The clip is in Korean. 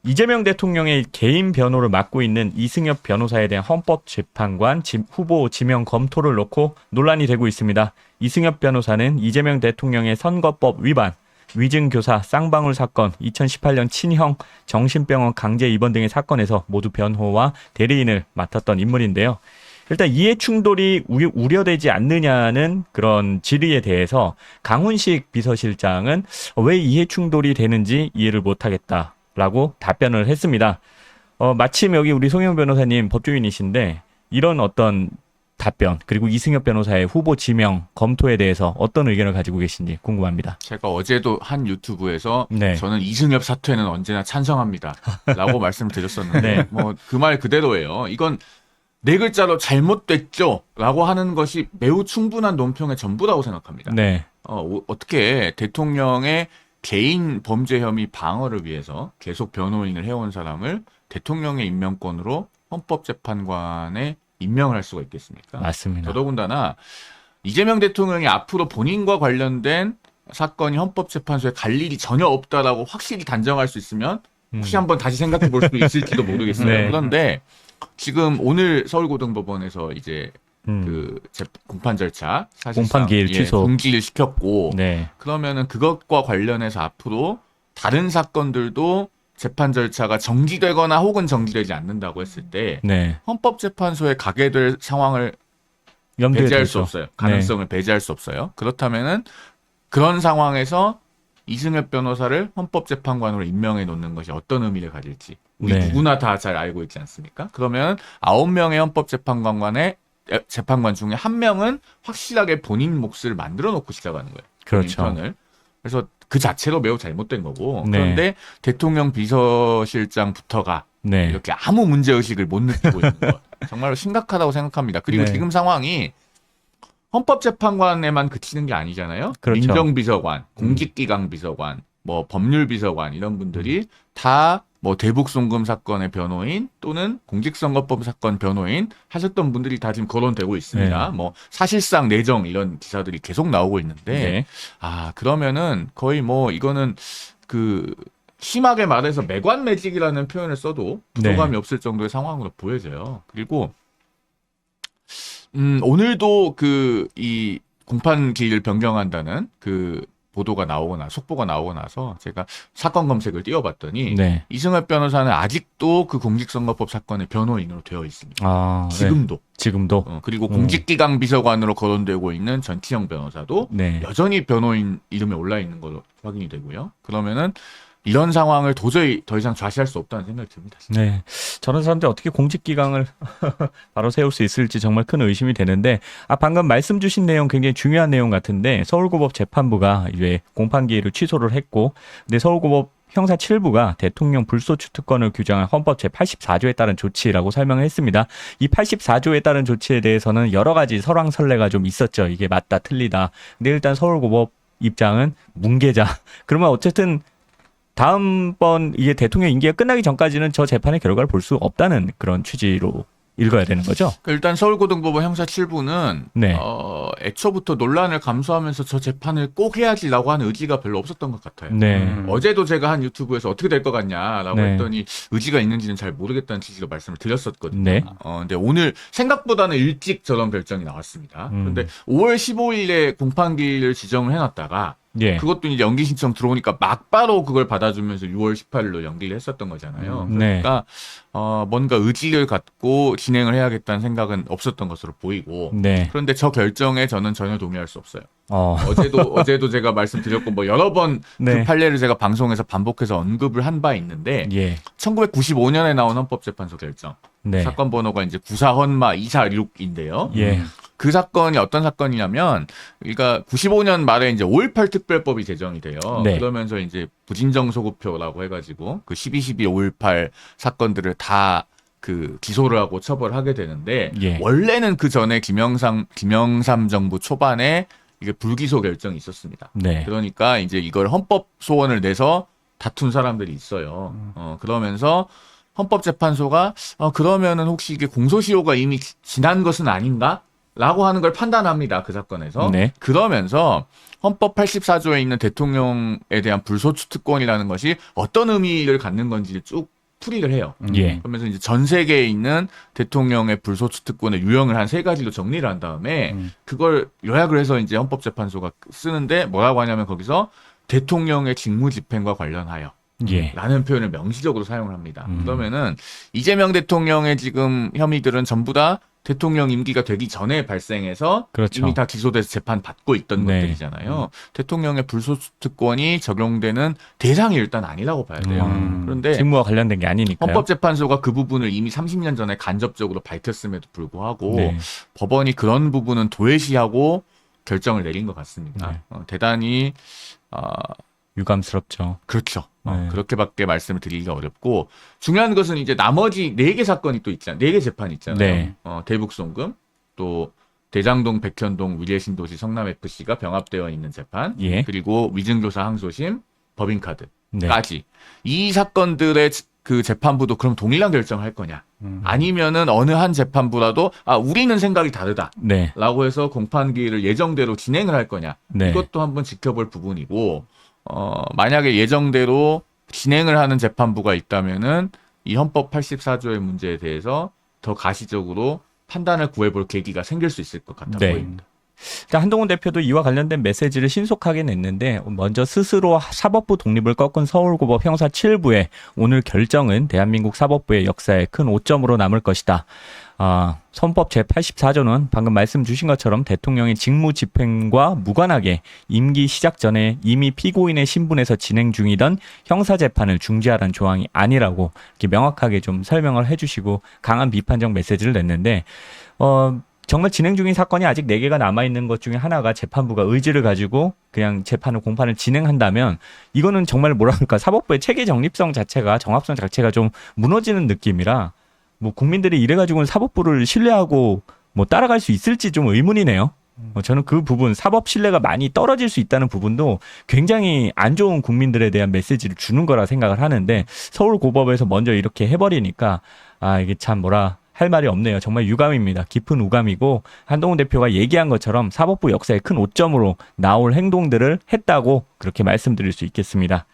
이재명 대통령의 개인 변호를 맡고 있는 이승엽 변호사에 대한 헌법재판관 후보 지명 검토를 놓고 논란이 되고 있습니다. 이승엽 변호사는 이재명 대통령의 선거법 위반, 위증교사 쌍방울 사건, 2018년 친형 정신병원 강제 입원 등의 사건에서 모두 변호와 대리인을 맡았던 인물인데요. 일단 이해충돌이 우려되지 않느냐는 그런 질의에 대해서 강훈식 비서실장은 왜 이해충돌이 되는지 이해를 못하겠다라고 답변을 했습니다. 마침 여기 우리 송영 변호사님 법조인이신데 이런 어떤 답변 그리고 이승엽 변호사의 후보 지명 검토에 대해서 어떤 의견을 가지고 계신지 궁금합니다. 제가 어제도 한 유튜브에서 네. 저는 이승엽 사퇴는 언제나 찬성합니다 라고 말씀드렸었는데 네. 뭐 그 말 그대로예요. 이건 네 글자로 잘못됐죠 라고 하는 것이 매우 충분한 논평의 전부라고 생각합니다. 네. 어떻게 대통령의 개인 범죄 혐의 방어를 위해서 계속 변호인을 해온 사람을 대통령의 임명권으로 헌법재판관에 임명을 할 수가 있겠습니까? 맞습니다. 더더군다나 이재명 대통령이 앞으로 본인과 관련된 사건이 헌법재판소에 갈 일이 전혀 없다라고 확실히 단정할 수 있으면 혹시 한번 다시 생각해 볼 수도 있을지도 모르겠어요. 네. 그런데 지금 오늘 서울고등법원에서 이제 그 공판 절차 사실상 공판 기일 취소 중지를 시켰고 네. 그러면은 그것과 관련해서 앞으로 다른 사건들도 재판 절차가 정지되거나 혹은 정지되지 않는다고 했을 때 네. 헌법재판소에 가게 될 상황을 염두에 배제할 두죠. 수 없어요. 가능성을 배제할 수 없어요. 그렇다면은 그런 상황에서 이승엽 변호사를 헌법재판관으로 임명해 놓는 것이 어떤 의미를 가질지 우리 네. 누구나 다 잘 알고 있지 않습니까? 그러면 9명의 헌법재판관 중에 1명은 확실하게 본인 몫을 만들어 놓고 시작하는 거예요. 그렇죠. 본인 편을. 그래서 그 자체로 매우 잘못된 거고 네. 그런데 대통령 비서실장부터가 네. 이렇게 아무 문제의식을 못 느끼고 있는 거 정말로 심각하다고 생각합니다. 그리고 네. 지금 상황이 헌법재판관에만 그치는 게 아니잖아요. 그렇죠. 민정비서관, 공직기강비서관, 뭐 법률비서관 이런 분들이 다 뭐 대북송금 사건의 변호인 또는 공직선거법 사건 변호인 하셨던 분들이 다 지금 거론되고 있습니다. 네. 뭐 사실상 내정 이런 기사들이 계속 나오고 있는데 네. 그러면은 거의 뭐 이거는 그 심하게 말해서 매관매직이라는 표현을 써도 부족함이 네. 없을 정도의 상황으로 보여져요. 그리고 오늘도 이 공판 기일을 변경한다는 그 보도가 속보가 나오고 나서 제가 사건 검색을 띄워봤더니 네. 이승엽 변호사는 아직도 그 공직선거법 사건의 변호인으로 되어 있습니다. 아, 네. 지금도. 지금도. 그리고 공직기강 비서관으로 거론되고 있는 전치영 변호사도 네. 여전히 변호인 이름에 올라 있는 걸로 확인이 되고요. 그러면은 이런 상황을 도저히 더 이상 좌시할 수 없다는 생각이 듭니다. 네. 저런 사람들 어떻게 공직기강을 바로 세울 수 있을지 정말 큰 의심이 되는데, 방금 말씀 주신 내용 굉장히 중요한 내용 같은데, 서울고법 재판부가 이제 공판기일을 취소를 했고, 근데 서울고법 형사 7부가 대통령 불소추 특권을 규정한 헌법 제84조에 따른 조치라고 설명을 했습니다. 이 84조에 따른 조치에 대해서는 여러 가지 설왕설래가 좀 있었죠. 이게 맞다, 틀리다. 근데 일단 서울고법 입장은 뭉개자. 그러면 어쨌든 다음번 이게 대통령 임기가 끝나기 전까지는 저 재판의 결과를 볼 수 없다는 그런 취지로 읽어야 되는 거죠. 일단 서울고등법원 형사 7부는 네. 애초부터 논란을 감수하면서 저 재판을 꼭 해야지라고 하는 의지가 별로 없었던 것 같아요. 네. 어제도 제가 한 유튜브에서 어떻게 될 것 같냐라고 네. 했더니 의지가 있는지는 잘 모르겠다는 취지로 말씀을 드렸었거든요. 네. 근데 오늘 생각보다는 일찍 저런 결정이 나왔습니다. 그런데 5월 15일에 공판기일을 지정을 해놨다가 예. 그것도 이제 연기 신청 들어오니까 막바로 그걸 받아주면서 6월 18일로 연기를 했었던 거잖아요. 네. 그러니까 뭔가 의지를 갖고 진행을 해야겠다는 생각은 없었던 것으로 보이고 네. 그런데 저 결정에 저는 전혀 동의할 수 없어요. 어. 어제도 제가 말씀드렸고 뭐 여러 번 그 네. 판례를 제가 방송에서 반복해서 언급을 한 바 있는데 예. 1995년에 나온 헌법재판소 결정 네. 사건 번호가 이제 94헌마 246인데요. 예. 그 사건이 어떤 사건이냐면, 그러니까 95년 말에 이제 5.18 특별법이 제정이 돼요. 네. 그러면서 이제 부진정 소구표라고 해가지고 그 12.12 5.18 사건들을 다 그 기소를 하고 처벌하게 되는데, 예. 원래는 그 전에 김영삼 정부 초반에 이게 불기소 결정이 있었습니다. 네. 그러니까 이제 이걸 헌법 소원을 내서 다툰 사람들이 있어요. 그러면서 헌법재판소가 그러면은 혹시 이게 공소시효가 이미 지난 것은 아닌가? 라고 하는 걸 판단합니다. 그 사건에서. 네. 그러면서 헌법 84조에 있는 대통령에 대한 불소추 특권이라는 것이 어떤 의미를 갖는 건지를 쭉 풀이를 해요. 예. 그러면서 이제 전 세계에 있는 대통령의 불소추 특권의 유형을 한 3가지로 정리를 한 다음에 그걸 요약을 해서 이제 헌법재판소가 쓰는데 뭐라고 하냐면 거기서 대통령의 직무집행과 관련하여 예. 라는 표현을 명시적으로 사용을 합니다. 그러면은 이재명 대통령의 지금 혐의들은 전부 다 대통령 임기가 되기 전에 발생해서 그렇죠. 이미 다 기소돼서 재판 받고 있던 네. 것들이잖아요. 대통령의 불소추 특권이 적용되는 대상이 일단 아니라고 봐야 돼요. 그런데 직무와 관련된 게 아니니까요. 헌법재판소가 그 부분을 이미 30년 전에 간접적으로 밝혔음에도 불구하고 네. 법원이 그런 부분은 도외시하고 결정을 내린 것 같습니다. 네. 대단히 유감스럽죠. 그렇죠. 네. 그렇게밖에 말씀을 드리기가 어렵고 중요한 것은 이제 나머지 4개 사건이 또 있잖아요. 4개 재판이 있잖아요. 네. 대북송금, 또 대장동, 백현동, 위례신도시, 성남FC가 병합되어 있는 재판, 예. 그리고 위증조사 항소심, 법인카드까지 네. 이 사건들의 그 재판부도 그럼 동일한 결정을 할 거냐? 아니면은 어느 한 재판부라도 우리는 생각이 다르다. 네. 라고 해서 공판기일을 예정대로 진행을 할 거냐? 네. 이것도 한번 지켜볼 부분이고 만약에 예정대로 진행을 하는 재판부가 있다면은 이 헌법 84조의 문제에 대해서 더 가시적으로 판단을 구해볼 계기가 생길 수 있을 것 같아 네. 보입니다. 일단 한동훈 대표도 이와 관련된 메시지를 신속하게 냈는데 먼저 스스로 사법부 독립을 꺾은 서울고법 형사 7부의 오늘 결정은 대한민국 사법부의 역사에 큰 오점으로 남을 것이다. 헌법 제84조는 방금 말씀 주신 것처럼 대통령의 직무 집행과 무관하게 임기 시작 전에 이미 피고인의 신분에서 진행 중이던 형사재판을 중지하라는 조항이 아니라고 이렇게 명확하게 좀 설명을 해주시고 강한 비판적 메시지를 냈는데 정말 진행 중인 사건이 아직 4개가 남아있는 것 중에 하나가 재판부가 의지를 가지고 그냥 재판을 공판을 진행한다면 이거는 정말 뭐랄까 사법부의 체계 정립성 자체가 정합성 자체가 좀 무너지는 느낌이라 뭐 국민들이 이래가지고는 사법부를 신뢰하고 뭐 따라갈 수 있을지 좀 의문이네요. 저는 그 부분 사법 신뢰가 많이 떨어질 수 있다는 부분도 굉장히 안 좋은 국민들에 대한 메시지를 주는 거라 생각을 하는데 서울고법에서 먼저 이렇게 해버리니까 이게 참 뭐라 할 말이 없네요. 정말 유감입니다. 깊은 우감이고 한동훈 대표가 얘기한 것처럼 사법부 역사의 큰 오점으로 나올 행동들을 했다고 그렇게 말씀드릴 수 있겠습니다.